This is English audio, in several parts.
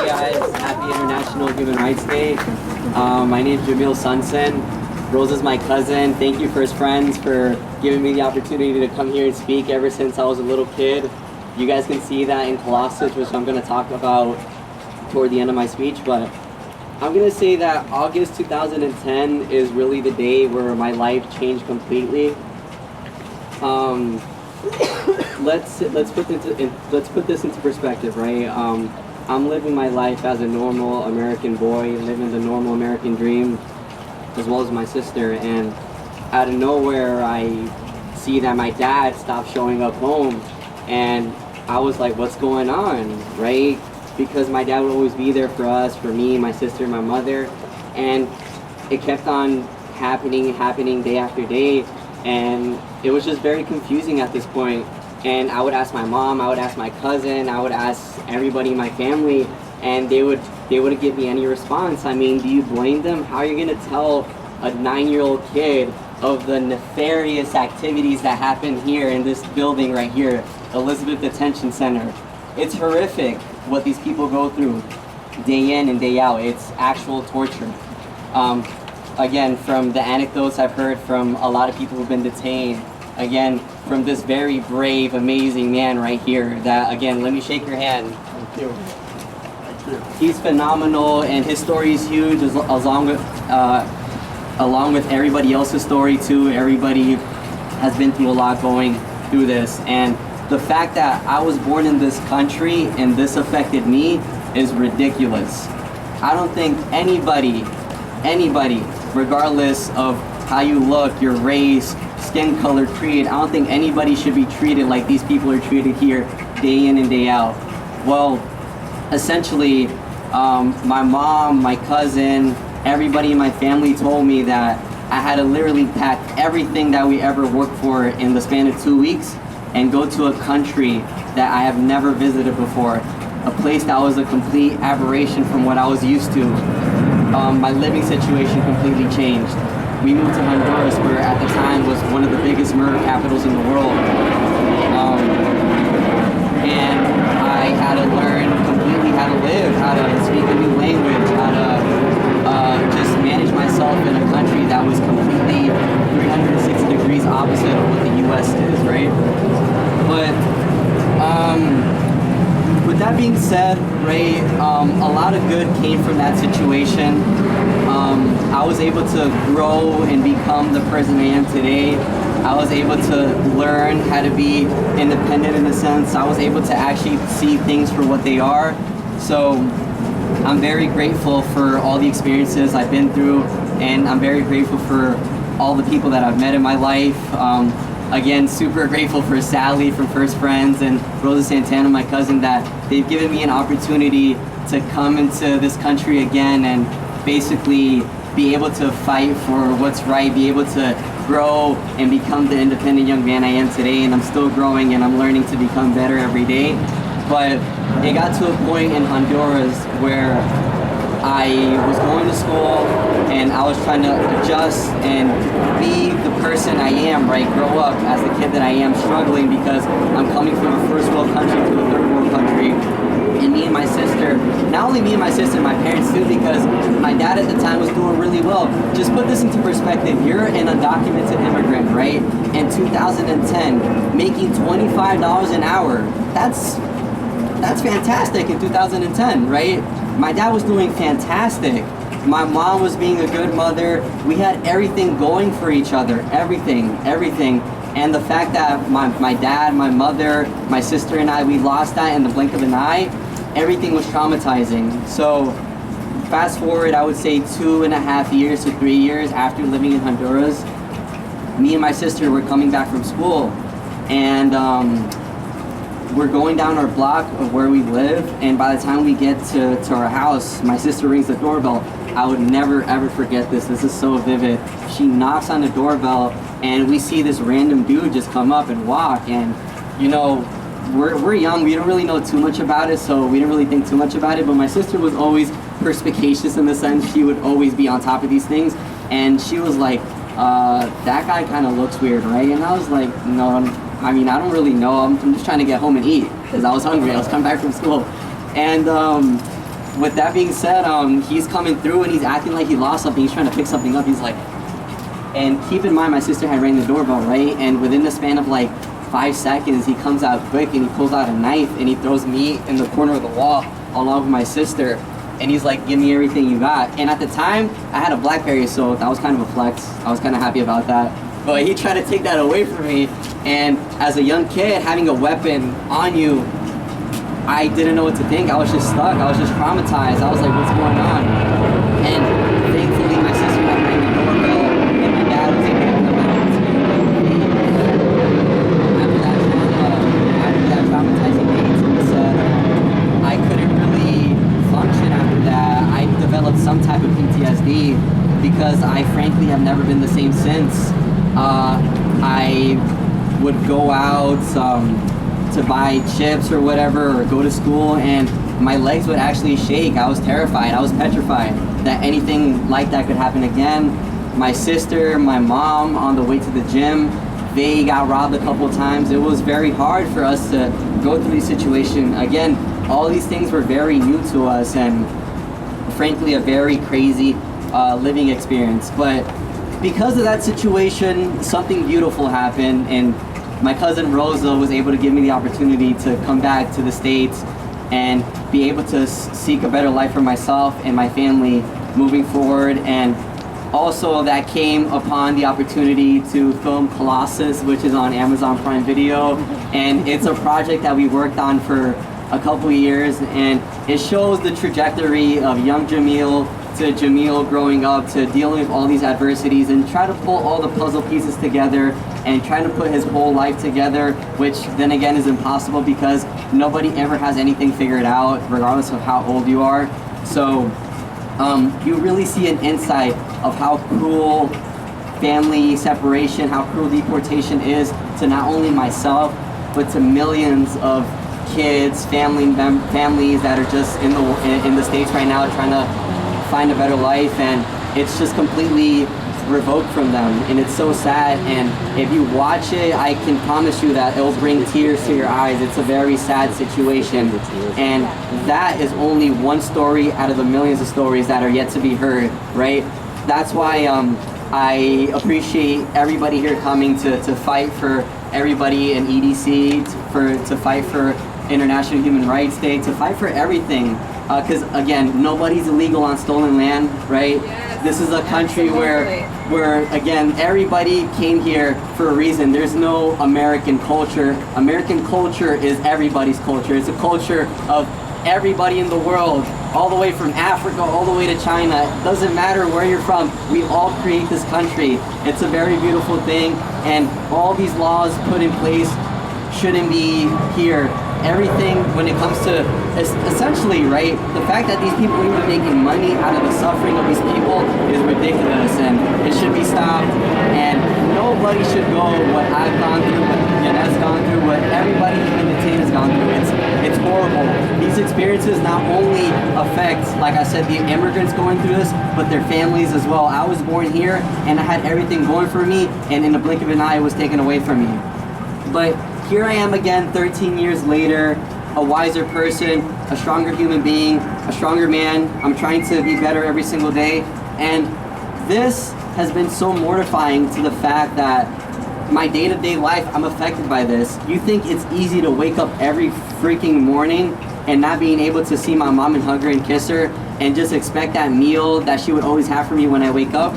guys. Happy International Human Rights Day. My name is Jamil Sunsen. Rose is my cousin. Thank you, First Friends, for giving me the opportunity to come here and speak ever since I was a little kid. You guys can see that in Colossus, which I'm going to talk about toward the end of my speech, but I'm going to say that August 2010 is really the day where my life changed completely. Let's put this into perspective, right? I'm living my life as a normal American boy, living the normal American dream, as well as my sister, and out of nowhere I see that my dad stopped showing up home, and I was like, what's going on, right? Because my dad would always be there for us, for me, my sister, my mother, and it kept on happening day after day, and it was just very confusing at this point. And I would ask my mom, I would ask my cousin, I would ask everybody in my family, and they wouldn't give me any response. I mean, do you blame them? How are you gonna tell a 9-year-old kid of the nefarious activities that happen here in this building right here, Elizabeth Detention Center? It's horrific what these people go through day in and day out. It's actual torture. Again, from the anecdotes I've heard from a lot of people who've been detained, again, from this very brave, amazing man right here, that, again, let me shake your hand. Thank you. Thank you. He's phenomenal, and his story is huge, along with everybody else's story too. Everybody has been through a lot going through this, and the fact that I was born in this country and this affected me is ridiculous. I don't think anybody, regardless of how you look, your race, skin color, creed, I don't think anybody should be treated like these people are treated here day in and day out. Well, essentially, my mom, my cousin, everybody in my family told me that I had to literally pack everything that we ever worked for in the span of 2 weeks and go to a country that I have never visited before, a place that was a complete aberration from what I was used to. My living situation completely changed. We moved to Honduras, where at the time was one of the biggest murder capitals in the world. And I had to learn completely how to live, how to speak a new language, how to just manage myself in a country that was completely 360 degrees opposite of what the US is, right? But with that being said, right, a lot of good came from that situation. I was able to grow and become the person I am today. I was able to learn how to be independent in a sense. I was able to actually see things for what they are. So I'm very grateful for all the experiences I've been through, and I'm very grateful for all the people that I've met in my life. Again, super grateful for Sally from First Friends and Rosa Santana, my cousin, that they've given me an opportunity to come into this country again and basically be able to fight for what's right, be able to grow and become the independent young man I am today. And I'm still growing and I'm learning to become better every day. But it got to a point in Honduras where I was going to school and I was trying to adjust and be the person I am, right? Grow up as the kid that I am, struggling because I'm coming from a first world country to a third world country. And me and my sister, not only me and my sister, my parents too, because my dad at the time was doing really well. Just put this into perspective. You're an undocumented immigrant, right? In 2010, making $25 an hour. That's fantastic in 2010, right? My dad was doing fantastic. My mom was being a good mother. We had everything going for each other, everything. And the fact that my dad, my mother, my sister and I, we lost that in the blink of an eye, everything was traumatizing. So fast forward, I would say 2.5 years to 3 years after living in Honduras, me and my sister were coming back from school, and we're going down our block of where we live, and by the time we get to our house, my sister rings the doorbell. I would never ever forget this. This is so vivid. She knocks on the doorbell, and we see this random dude just come up and walk, and you know, we're young, we don't really know too much about it, so we didn't really think too much about it, but my sister was always perspicacious in the sense she would always be on top of these things, and she was like, that guy kind of looks weird, right? And I was like, no, I mean, I don't really know, I'm just trying to get home and eat, because I was hungry, I was coming back from school. And with that being said, he's coming through and he's acting like he lost something. He's trying to pick something up. He's like, and keep in mind, my sister had rang the doorbell, right? And within the span of like 5 seconds, he comes out quick and he pulls out a knife and he throws me in the corner of the wall along with my sister. And he's like, give me everything you got. And at the time, I had a BlackBerry, so that was kind of a flex. I was kind of happy about that. But he tried to take that away from me. And as a young kid, having a weapon on you, I didn't know what to think. I was just stuck. I was just traumatized. I was like, what's going on? And thankfully, my sister had rang the doorbell, and my dad was able to come out to me. After that traumatizing day, I couldn't really function after that. I developed some type of PTSD because I frankly have never been the same since. I would go out to buy chips or whatever, or go to school, and my legs would actually shake. I was terrified. I was petrified that anything like that could happen again. My sister, my mom, on the way to the gym, they got robbed a couple times. It was very hard for us to go through this situation. Again, all these things were very new to us, and frankly a very crazy living experience. But because of that situation, something beautiful happened, and my cousin Rosa was able to give me the opportunity to come back to the States and be able to seek a better life for myself and my family moving forward. And also that came upon the opportunity to film Colossus, which is on Amazon Prime Video. And it's a project that we worked on for a couple of years, and it shows the trajectory of young Jamil to Jamil growing up, to dealing with all these adversities, and try to pull all the puzzle pieces together and trying to put his whole life together, which then again is impossible because nobody ever has anything figured out regardless of how old you are. So you really see an insight of how cruel family separation, how cruel deportation is to not only myself, but to millions of kids, families that are just in the States right now trying to find a better life, and it's just completely revoked from them, and it's so sad. And if you watch it, I can promise you that it'll bring tears to your eyes. It's a very sad situation, and that is only one story out of the millions of stories that are yet to be heard, right? That's why I appreciate everybody here coming to fight for everybody in EDC, to fight for International Human Rights Day, to fight for everything. Because again, nobody's illegal on stolen land, right? Yes, this is a country where again, everybody came here for a reason. There's no American culture. American culture is everybody's culture. It's a culture of everybody in the world, all the way from Africa, all the way to China. It doesn't matter where you're from. We all create this country. It's a very beautiful thing, and all these laws put in place shouldn't be here. Everything when it comes to essentially, right, the fact that these people are even making money out of the suffering of these people is ridiculous, and it should be stopped. And nobody should go what I've gone through, what Yanet's gone through, what everybody in the team has gone through. It's horrible. These experiences not only affect, like I said, the immigrants going through this, but their families as well. I was born here and I had everything going for me, and in the blink of an eye it was taken away from me. But here I am again 13 years later, a wiser person, a stronger human being, a stronger man. I'm trying to be better every single day. And this has been so mortifying to the fact that my day-to-day life, I'm affected by this. You think it's easy to wake up every freaking morning and not being able to see my mom and hug her and kiss her and just expect that meal that she would always have for me when I wake up?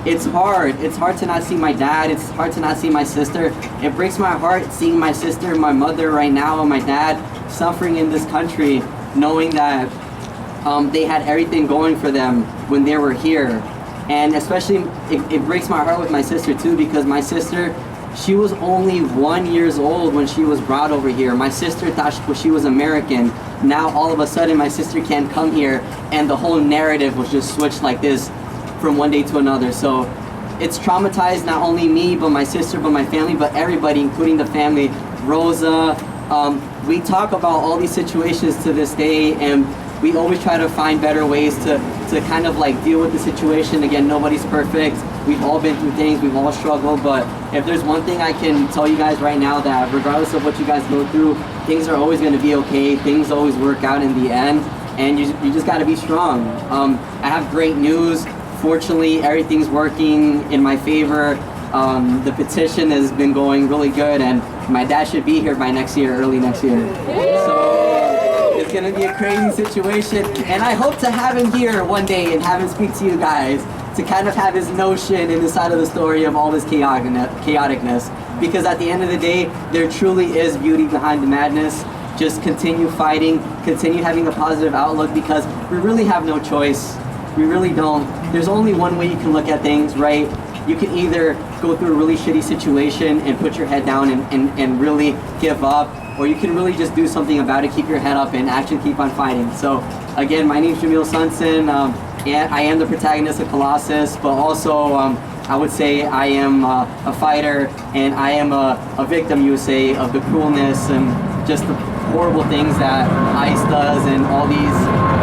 It's hard. It's hard to not see my dad. It's hard to not see my sister. It breaks my heart seeing my sister and my mother right now and my dad suffering in this country, knowing that they had everything going for them when they were here. And especially, it breaks my heart with my sister too, because my sister, she was only 1 year old when she was brought over here. My sister thought she was American. Now all of a sudden my sister can't come here, and the whole narrative was just switched like this from one day to another. So it's traumatized not only me, but my sister, but my family, but everybody, including the family. Rosa, we talk about all these situations to this day, and we always try to find better ways to kind of like deal with the situation. Again, nobody's perfect. We've all been through things, we've all struggled, but if there's one thing I can tell you guys right now, that regardless of what you guys go through, things are always gonna be okay. Things always work out in the end. and you just got to be strong. I have great news. Fortunately, everything's working in my favor. The petition has been going really good, and my dad should be here by next year, early next year. So it's gonna be a crazy situation, and I hope to have him here one day and have him speak to you guys to kind of have his notion in the side of the story of all this chaoticness. Because at the end of the day, there truly is beauty behind the madness. Just continue fighting, continue having a positive outlook, because we really have no choice. We really don't. There's only one way you can look at things, right? You can either go through a really shitty situation and put your head down and really give up, or you can really just do something about it, keep your head up, and actually keep on fighting. So again, my name is Jamil Sunson. I am the protagonist of Colossus, but also I would say I am a fighter, and I am a victim, you would say, of the cruelness and just the horrible things that ICE does and all these